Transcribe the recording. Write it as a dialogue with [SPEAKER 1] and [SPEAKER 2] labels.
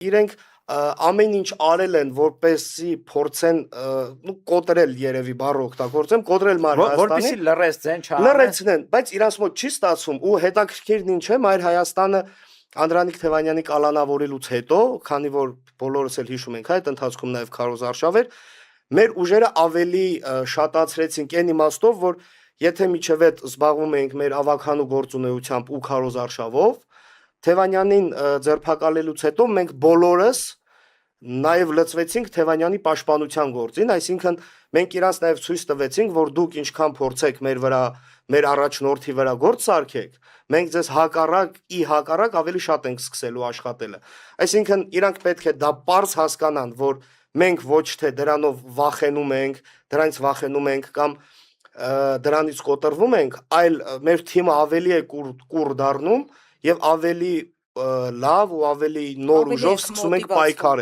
[SPEAKER 1] իրենք ամեն ինչ արել են, որպեսզի փորձեն կոտրել երևի բառը օգտագործեմ, կոտրել Մայր Հայաստանի,
[SPEAKER 2] որպեսզի լրացնեն,
[SPEAKER 1] լրացնեն, բայց իրանց մոտ չի ստացվում ու հետաքրքիրն ինչ է, Մայր Հայաստանը Անդրանիկ Թևանյանի կալանավորելուց հետո, քանի որ բոլորս էլ հիշում ենք, այդ ընթացքում նաև քարոզ արշավ էր, մեր ուժերը ավելի շատացրեցինք այն իմաստով, որ եթե միջև այդ զբաղվում ենք մեր ավագանու գործունեությամբ ու քարոզ արշավով, Թևանյանին ձերբակալելուց հետո մենք բոլորս նաև լծվեցինք Թևանյանի պաշտպանության գործին, այսինքն մենք իրանց նաև ցույց տվեցինք, որ դուք ինչքան փորձեք մեր վրա, մեր առաջնորդի վրա գործ սարքեք, մենք ձեզ հակառակ ավելի շատ ենք սկսելու աշխատելը։ Այսինքն իրանք պետք է դա պարզ հասկանան, որ մենք ոչ թե դրանով վախենում ենք կամ դրանից կոտրվում ենք, այլ մեր թիմը ավելի է կուր դառնում եւ ավելի լավ ու ավելի նոր ուժով սկսում ենք պայքարել։